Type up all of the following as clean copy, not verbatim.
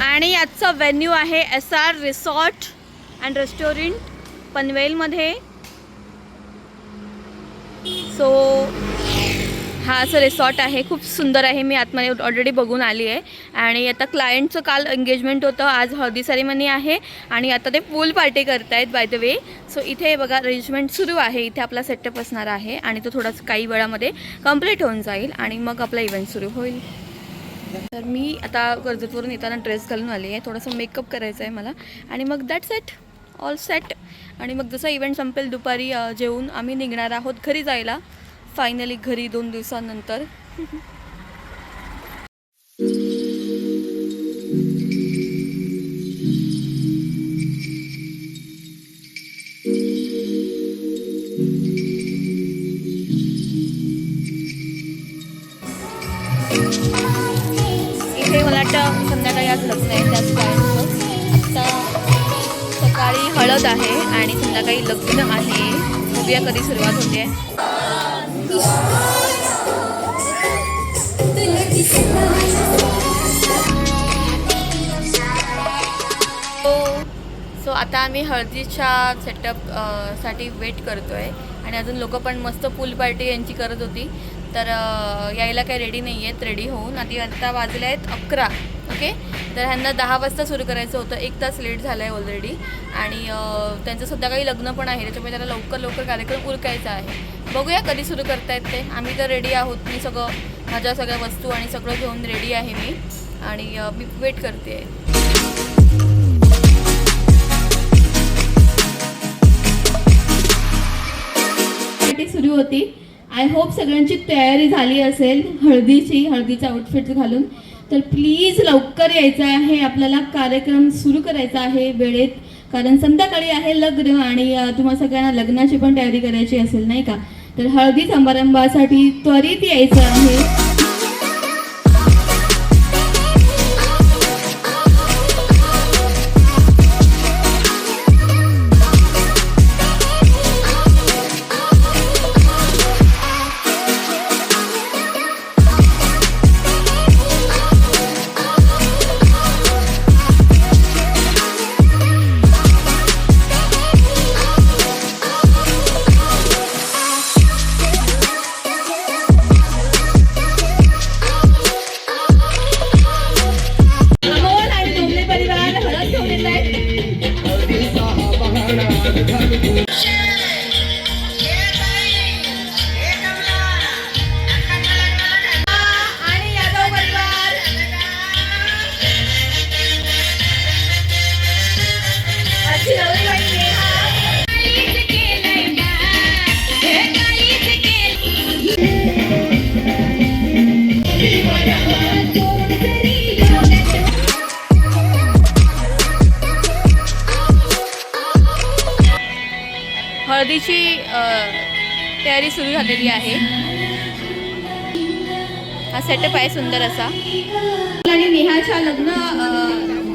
आणि आजचा व्हेन्यू आहे SR रिसॉर्ट अँड रेस्टॉरंट पनवेलमध्ये. सो हा असं रिसॉर्ट आहे, खूप सुंदर आहे. मी आतमध्ये ऑलरेडी बघून आली आहे. आणि आता क्लायंटचं काल एंगेजमेंट होतं, आज हळदी सेरेमनी आहे आणि आता ते पूल पार्टी करतायत बाय द वे. सो इथे बघा अरेंजमेंट सुरू आहे. इथे आपला सेटअप असणार आहे आणि तो थोडासा काही वेळामध्ये कंप्लीट होऊन जाईल आणि मग आपला इव्हेंट सुरू होईल. तर मी आता कर्जतवरून येताना ड्रेस घालून आली आहे, थोडंसं मेकअप करायचं आहे मला आणि मग दॅट्स इट, ऑल सेट. आणि मग जसं इव्हेंट संपेल दुपारी जेवून आम्ही निघणार आहोत घरी जायला, फायनली घरी 2 दिवसांनंतर. इथे मला वाटतं संध्याकाळी आज लग्न आहे, त्याच कारण आत्ता सकाळी हळद आहे आणि संध्याकाळी लग्न आहे. बघूया कधी सुरुवात होते. सो आता आम्ही हळदीच्या सेटअप साठी वेट करतो आहे आणि अजून लोक पण मस्त पूल पार्टी यांची करत होती, तर यायला काही रेडी नाही आहेत. रेडी होऊन आता वाजले आहेत 11. ओके, तर ह्यांना 10 वाजता सुरू करायचं होतं, 1 तास लेट झाला आहे ऑलरेडी. आणि त्यांचंसुद्धा काही लग्न पण आहे, त्याच्यामुळे त्याला लवकर कार्यक्रम उरकायचा आहे. बघूया कधी सुरू करतायत ते. आम्ही तर रेडी आहोत, मी माझ्या सगळ्या वस्तू आणि सगळं घेऊन रेडी आहे मी आणि मी वेट करते आहे. सुरू होती. आय होप सगळ्यांची तयारी झाली असेल हळदीचा आउटफिट घालून. तर प्लीज लवकर यायचं आहे, आपल्याला कार्यक्रम सुरू करायचा आहे वेळेत, कारण संध्याकाळी आहे लग्न आणि तुम्हाला सगळ्यांना लग्नाची पण तयारी करायची असेल नाही का. तर हळदी समारंभासाठी त्वरित यायचं आहे. हळदीची तयारी सुरू झालेली आहे. हा सेटअप आहे सुंदर असा. आणि नेहाच्या लग्न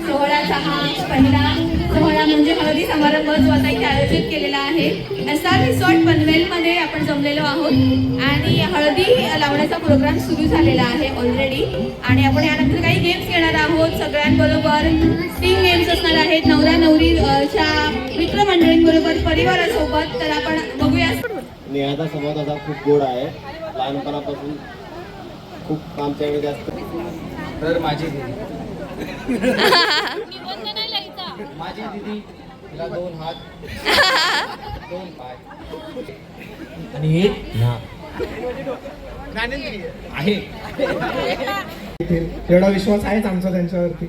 सोहळ्याचा हा पहिला सोहळा म्हणजे हळदी समारंभ जो आता इथे आयोजित केलेला आहे. SR रिसॉर्ट पनवेलमध्ये आपण जमलेलो आहोत आणि हळदी लावण्याचा प्रोग्राम सुरू झालेला आहे ऑलरेडी. आणि आपण यानंतर काही गेम्स घेणार आहोत सगळ्यांबरोबर. 3 गेम्स असणार आहेत नवरा नवरीच्या मित्रमंडळींबरोबर, परिवारासोबत. तर आपण बघूया. नेहाचा स्वभाव तसा खूप गोड आहे, लहानपणापासून खूप कामच्याकडे जास्त. तर माझी दीदी तिला 2 हात 2 पाय आणि एक ना आहे. एवढा विश्वास आहेच आमचा त्यांच्यावरती.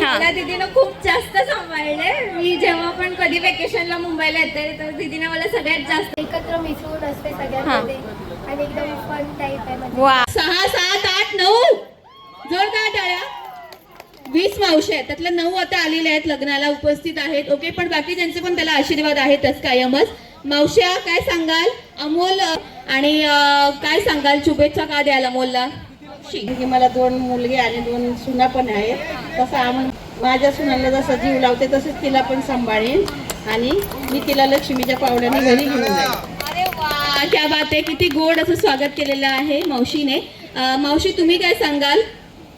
मला दीदीनं खूप जास्त सांभाळले. मी जेव्हा पण कधी वेकेशनला मुंबईला येते तर दीदीने मला सगळ्यात जास्त एकत्र मिसळून असते सगळ्यांमध्ये आणि एकदम फन टाईप आहे. 6, 7, 8, 9 जोरदार टाळ्या. 20 मावशी आहेत, त्यातल्या 9 आता आलेल्या आहेत, लग्नाला उपस्थित आहेत. ओके, पण बाकी ज्यांचे पण त्याला आशीर्वाद आहेतच कायमच. मावश्या काय सांगाल? अमोल आणि काय सांगाल? शुभेच्छा का द्याल अमोलला? मला 2 मुलगे आणि 2 सुना पण आहेत. तसं माझ्या सुनाला जसं जीव लावते तसंच तिला पण सांभाळेन आणि मी तिला लक्ष्मीच्या पावलाने घरी घेऊन जाईन. अरे वा, क्या बात आहे. किती गोड असं स्वागत केलेलं आहे मावशीने. मावशी तुम्ही काय सांगाल?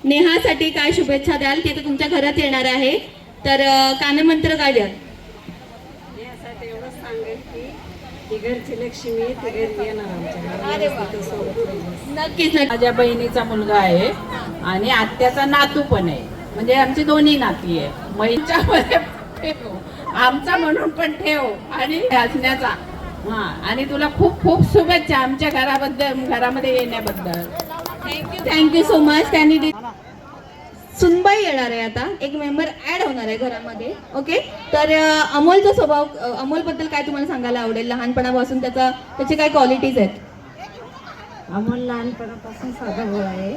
नेहासाठी काय शुभेच्छा द्याल? ती तर तुमच्या घरात येणार आहे, तर कानमंत्र काय द्याल? यासाठी एवढंच सांगेल की ती घरची लक्ष्मी ती घरी येणार आमच्या. नक्कीच नक्की. माझ्या बहिणीचा मुलगा आहे आणि आत्याचा नातू पण आहे, म्हणजे आमची दोन्ही नाती आहे. महिन्यामध्ये ठेव, आमचा म्हणून पण ठेव आणि हसण्याचा. हा, आणि तुला खूप खूप शुभेच्छा आमच्या घरामध्ये येण्याबद्दल. Thank you so much. त्यांनी सुनबाई येणार आहे, आता एक मेंबर ऍड होणार आहे घरामध्ये. ओके, तर अमोलचा स्वभाव, अमोल बद्दल काय तुम्हाला सांगायला आवडेल? लहानपणापासून त्याचे काय क्वालिटीज आहेत? अमोल लहानपणापासून साधा भोळा आहे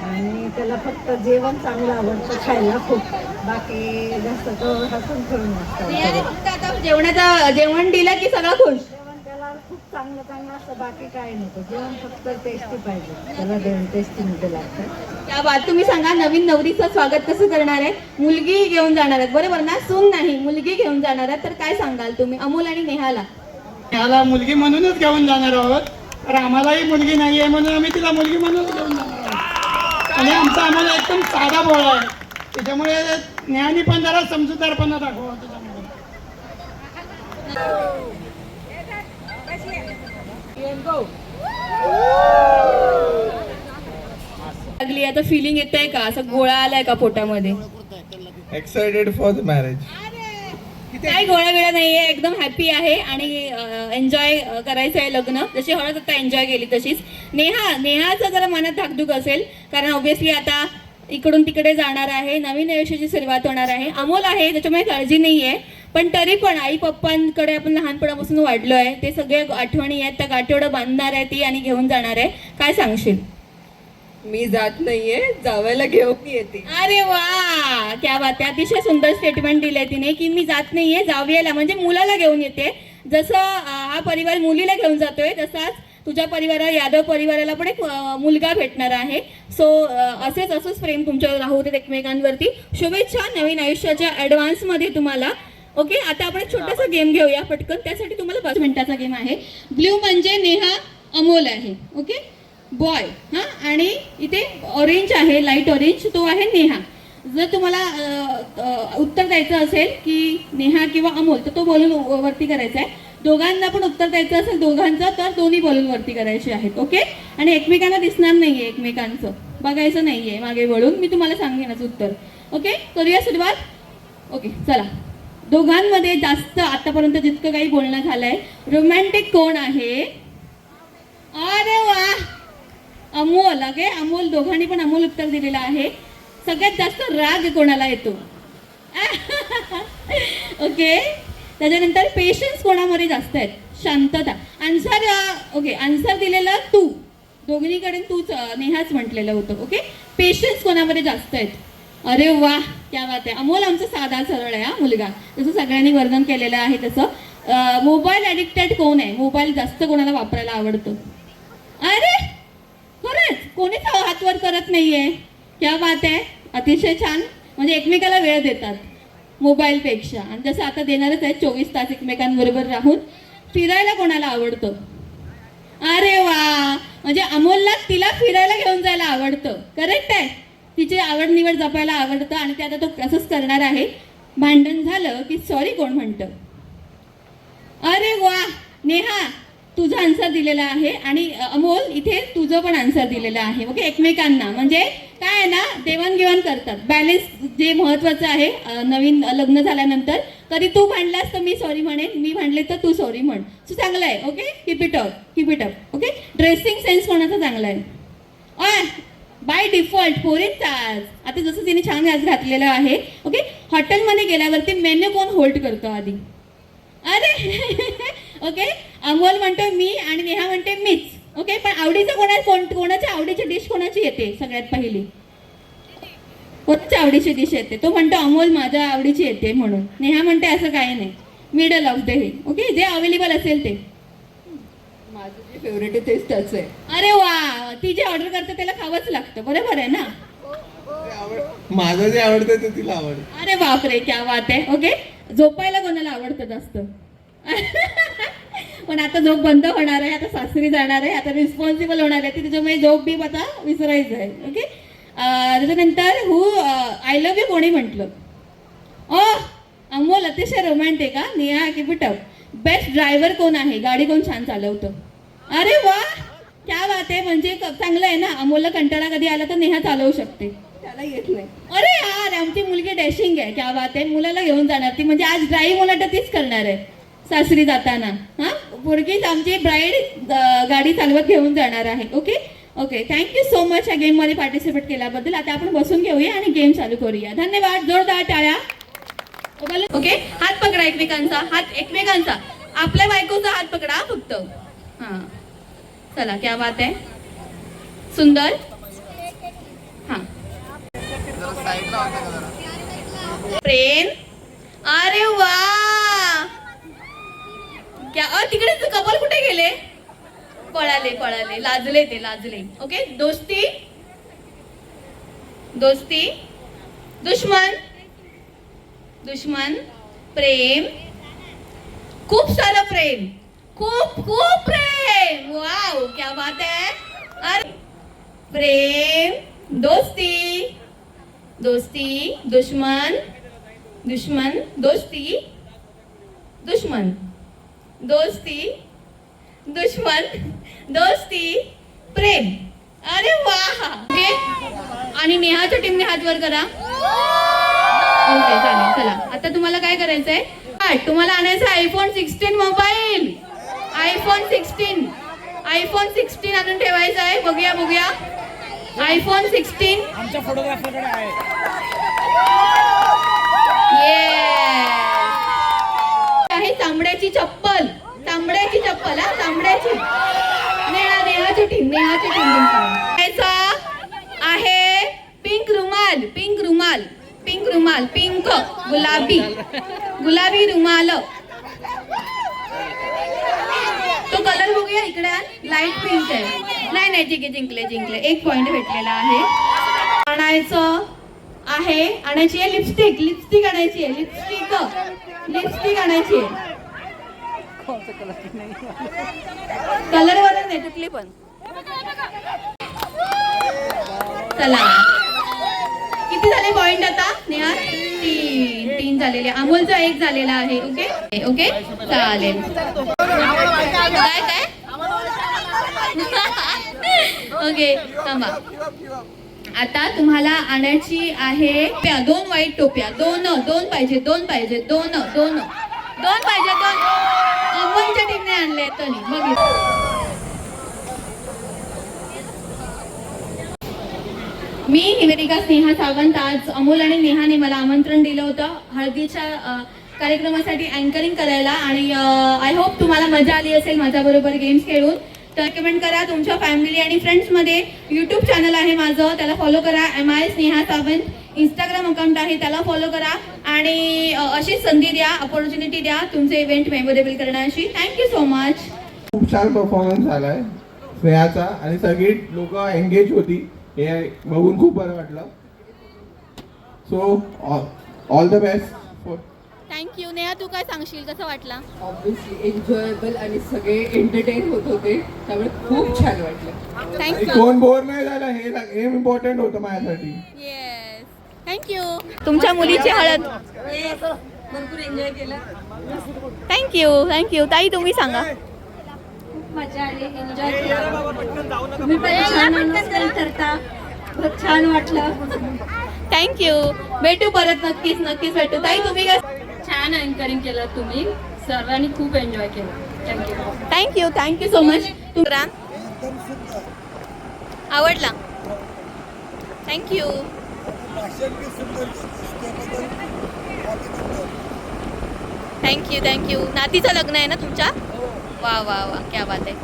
आणि त्याला फक्त जेवण चांगलं आवडतं खायला खूप, बाकी जास्त तो हसून खेळून नेहाने असतो. फक्त आता जेवण दिलं की सगळं खुश? जेवण त्याला खूप चांगलं चांगलं असतं, बाकी काही नको. जेवण फक्त टेस्टी पाहिजे त्याला, जेवण टेस्टी मध्ये लागतं. त्या बात. तुम्ही सांगा, नवीन नवरीचं स्वागत कसं करणार आहे? मुलगी घेऊन जाणार आहेत बरोबर ना? सून नाही, मुलगी घेऊन जाणार आहे, तर काय सांगाल तुम्ही अमोल आणि नेहाला? त्याला मुलगी म्हणूनच घेऊन जाणार आहोत, तर आम्हालाही मुलगी नाही आहे म्हणून आम्ही तिला मुलगी म्हणूनच घेऊन जाणार आहोत. आणि आमचा आम्हाला एकदम साधा भोळा आहे, त्याच्यामुळे ज्ञानी पण जरा समजूतदारपणा दाखवा त्याच्यामध्ये. लागली आता फिलिंग येत आहे का? असं गोळा आलाय का पोटामध्ये? Excited for the marriage. काही गोळा वेळा नाहीये, एकदम हॅपी आहे आणि एन्जॉय करायचं आहे लग्न. जशी हळद आता एन्जॉय केली तशीच नेहाचं जरा मनात धाकधूक असेल, कारण ऑब्व्हियसली आता इकडून तिकडे जाणार आहे, नवीन आयुष्याची सुरुवात होणार आहे. अमोल आहे त्याच्यामुळे काळजी नाहीये, पण तरी पण आई पप्पांकडे आपण लहानपणापासून वाढलो आहे, ते सगळे आठवणी आहेत, त्या गाठोडं बांधणार आहे ती आणि घेऊन जाणार आहे. काय सांगशील? मी जात नाहीये, जावायला घेऊन येते. अरे वा, क्या बात आहे. अतिशय सुंदर स्टेटमेंट दिलंय तिने की मी जात नाहीये, जावयाला म्हणजे मुलाला घेऊन येते. जसं हा परिवार मुलीला घेऊन जातोय, तसाच तुझ्या परिवाराला, यादव परिवाराला पण एक मुलगा भेटणार आहे. सो असंच प्रेम तुमच्यावर राहू देत एकमेकांवरती. शुभेच्छा नवीन आयुष्याच्या ॲडव्हान्समध्ये तुम्हाला. ओके, आता आपण एक छोटासा गेम घेऊया पटकन. त्यासाठी तुम्हाला 5 मिनिटाचा गेम आहे. ब्ल्यू म्हणजे नेहा, अमोल आहे. Okay, boy. हां, आणि इथे ऑरेंज आहे, लाईट ऑरेंज, तो आहे नेहा. जर तुम्हाला उत्तर द्यायचं असेल की नेहा किंवा अमोल, तर तो बॉलून वरती करायचा आहे. दोघांना पण उत्तर द्यायचं असेल दोघांचं, तर दोन्ही बॉलून वरती करायचे आहेत. ओके, आणि एकमेकांना दिसणार नाहीये, एकमेकांचं बघायचं नाहीये मागे वळून. मी तुम्हाला सांगेनच उत्तर. ओके, करूया सुरुवात. ओके, चला. दोघांमध्ये जास्त आतापर्यंत जितकं काही बोलणं झालंय, रोमॅन्टिक कोण आहे? अरे वा, अमोल. ओके, अमोल. दोघांनी पण अमोल उत्तर दिलेलं आहे. सगळ्यात जास्त राग कोणाला येतो? ओके, त्याच्यानंतर पेशन्स कोणामध्ये जास्त आहेत? शांतता. आन्सर, ओके, आन्सर दिलेलं तू, दोघींकडे तूच, नेहाच म्हटलेलं होतं. ओके, पेशन्स कोणामध्ये जास्त आहेत? अरे वा, क्या बात आहे. अमोल आमचा साधा सरळ आहे हा मुलगा, जसं सगळ्यांनी वर्णन केलेलं आहे तसं. मोबाईल ॲडिक्टेड कोण आहे? मोबाईल जास्त कोणाला वापरायला आवडतं? अरे खरंच कोणीच हातवर करत नाहीये. क्या बात आहे, अतिशय छान. म्हणजे एकमेकाला वेळ देतात मोबाईलपेक्षा, आणि जसं आता देणारच आहे 24 तास एकमेकांबरोबर राहून. फिरायला कोणाला आवडतं? अरे वा, म्हणजे अमोलला तिला फिरायला घेऊन जायला आवडतं. करेक्ट आहे, तिची आवड निवड जपायला आवडतं आणि ते आता तो असंच करणार आहे. भांडण झालं की सॉरी कोण म्हणतं? अरे वा, नेहा तुझा आन्सर दिलेला आहे आणि अमोल इथे तुझं पण आन्सर दिलेलं आहे. ओके, एकमेकांना म्हणजे काय आहे ना, देवाणघेवाण करतात. बॅलेन्स जे महत्त्वाचं आहे नवीन लग्न झाल्यानंतर. कधी तू भांडलास तर मी सॉरी म्हणेन, मी भांडले तर तू सॉरी म्हण. सो चांगलं आहे. Okay, keep it up. Okay, dressing sense कोणाचा चांगला आहे? बाय डिफॉल्ट पोरींचाच. आता जसं तिने छान आज घातलेलं आहे. ओके, हॉटेलमध्ये गेल्यावरती मेन्यू कोण होल्ड करतो आधी? अरे ओके, अमोल म्हणतो मी आणि नेहा म्हणते मीच. ओके, पण आवडीचं कोणाच्या आवडीची डिश कोणाची येते सगळ्यात पहिली? कोणाच्या आवडीची डिश येते? तो म्हणतो अमोल माझ्या आवडीची येते म्हणून. नेहा म्हणते असं काही नाही, मिडल ऑफ द हे. ओके, जे अवेलेबल असेल ते. माझं जे फेवरेट आहे तेच त्याचं आहे. अरे वा, ती जे ऑर्डर करते त्याला खावंच लागतं, बरोबर आहे ना? माझं जे आवडतं ते तिला आवडतं. अरे बापरे, क्या बात आहे. ओके, झोपायला कोणाला आवडतं जास्त? पण आता झोप बंद होणार आहे, आता सासरी जाणार आहे, आता रिस्पॉन्सिबल होणार आहे, त्याच्यामुळे झोप बी आता विसरायचं आहे. ओके, त्याच्यानंतर आय लव्ह यू कोणी म्हटलं? अमोल अतिशय रोमॅन्टिक. नेहा किपिटअप. बेस्ट ड्रायव्हर कोण आहे? गाडी कोण छान चालवतं? अरे वा, क्या बात आहे. म्हणजे चांगलं आहे ना. अमोलला कंटाळा कधी आला तर नेहा चालवू शकते. त्याला येत नाही. अरे यार, आमची मुलगी डॅशिंग आहे. क्या बात आहे. मुलाला घेऊन जाणार ती. म्हणजे आज ड्राईव्ह मला वाटतं तीच करणार आहे सासरी जाताना. पुढकीच आमची ब्राईड गाडी चालवत घेऊन जाणार आहे. Okay okay, thank you so much या गेममध्ये पार्टिसिपेट केल्याबद्दल. आता आपण बसून घेऊया आणि गेम चालू करूया. धन्यवाद. जोरदार टाळ्या. ओके, हात पकडा एकमेकांचा. हात एकमेकांचा. आपल्या बायकोचा हात पकडा फक्त. हां, चला, क्या बात आहे. सुंदर. हां, प्रेम. अरे वा, क्या तिकडे कपल कुठे गेले? पळाले पळाले, लाजले ते, लाजले. ओके, दोस्ती. दोस्ती. दुश्मन. दुश्मन. प्रेम. खूप सारं प्रेम. खूप खूप प्रेम. वाव, क्या बात है. अरे प्रेम. दोस्ती. दोस्ती. दुश्मन. दुश्मन. दोस्ती. दुश्मन. दोस्ती. दुश्मन. दोस्ती. प्रेम. अरे वा. ओके, आणि नेहाच्या टीमने हात वर करा. ओके, चालेल. चला, आता तुम्हाला काय करायचंय? तुम्हाला आणायचं आयफोन 16 मोबाईल. आयफोन 16. आयफोन 16 आणून ठेवायचा आहे. बघूया बघूया. आयफोन 16 आमच्या फोटोग्राफरकडे आहे. आहे तांबड्याची चप्पल. तांबड्याची चप्पल. तांबड्याची. नेहाची टीम. नेहाची टीम आहे पिंक रुमाल. पिंक रुमाल. पिंक रुमाल. पिंक. गुलाबी. गुलाबी रुमाल. तो कलर बघूया इकडे. लाईट पिंक आहे. नाही नाही, ठीक आहे, जिंकले जिंकले. 1 पॉइंट भेटलेला आहे. आणायचं आहे. आणायची आहे लिपस्टिक. लिपस्टिक आणायची आहे. लिपस्टिक. लिपस्टिक आणायची आहे. कलर वगैरे नाही, कुठली पण. चला, किती झाले पॉइंट आता? नेहा 3 झालेले. अमोलचा 1 झालेला आहे. ओके ओके, चालेल. काय काय? ओके, थांबा. आता तुम्हाला आणायची आहे 2 व्हाईट टोप्या. 2 पाहिजे. 2 पाहिजे. 2 पाहिजे. 2 अमोलच्या टीमने आणले तरी बघितलं. मी निवेदिका स्नेहा सावंत. आज अमोल आणि नेहाने मला आमंत्रण दिलं होतं हळदीच्या कार्यक्रमासाठी अँकरिंग करायला. आणि आय होप तुम्हाला मजा आली असेल माझ्याबरोबर गेम्स खेळून. तर कमेंट करा तुमच्या फॅमिली आणि फ्रेंड्समध्ये. यूट्यूब चॅनल आहे माझं, त्याला फॉलो करा. MI Sneha Sawant. Instagram account आहे, त्याला फॉलो करा. आणि अशीच संधी द्या, अपॉर्च्युनिटी द्या तुमचे इव्हेंट मेमोरेबल करण्याची. Thank you so much. खूप छान परफॉर्मन्स झालाय स्नेहाचा आणि सगळी लोक एंगेज होती. हे बघून खूप बरं वाटलं. So all the best. Thank you. Neha, तू काय सांगशील? कसं वाटला? ऑब्विसली एन्जॉयबल आणि सगळे एंटरटेन होत होते, त्यामुळे खूप छान वाटलं. थँक्यू. कोण बोर नाही झालं हे इम्पॉर्टंट होतं माझ्यासाठी. Yes, thank you. तुमच्या मुलीची हळद. भरपूर एन्जॉय केलं. थँक्यू. ताई, तुम्ही सांगा. मजा आली. एन्जॉय केलं. तुम्ही पण छान अनुसरण करता. खूप छान वाटलं. थँक्यू. भेटू परत. नक्कीच भेटू. ताई, तुम्ही काय? छान अँकरिंग केलं तुम्ही. सर्वांनी खूप एन्जॉय केलं. Thank you so much. तुमचा आवडला. थँक्यू. थँक्यू. नातीचं लग्न आहे ना तुमच्या? वा वा वा, क्या बात आहे.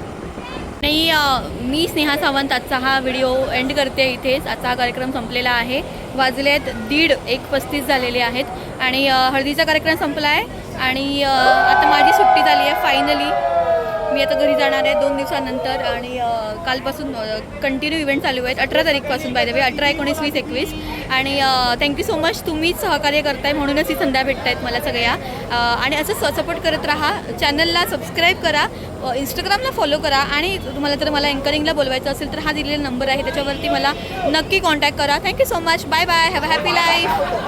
आणि मी स्नेहा सावंत आजचा हा व्हिडिओ एंड करते इथेच. आजचा हा कार्यक्रम संपलेला आहे. वाजलेत 1:35 झालेले आहेत आणि हळदीचा कार्यक्रम संपला आहे. आणि आता माझी सुट्टी झाली आहे फायनली. मी आता घरी जाणार आहे 2 दिवसानंतर आणि कालपासून कंटिन्यू इव्हेंट चालू आहेत 18 तारीखपासून बाय द वे 18, 19, 20, 21 आणि थँक्यू सो मच. तुम्हीच सहकार्य करताय म्हणूनच ही संध्या भेटत आहेत मला सगळ्या आणि असं सपोर्ट करत राहा. चॅनलला सबस्क्राईब करा, इंस्टाग्रामला फॉलो करा आणि तुम्हाला जर मला अँकरिंगला बोलवायचं असेल तर हा दिलेला नंबर आहे त्याच्यावरती मला नक्की कॉन्टॅक्ट करा. Thank you so much. Bye bye. Have a happy life.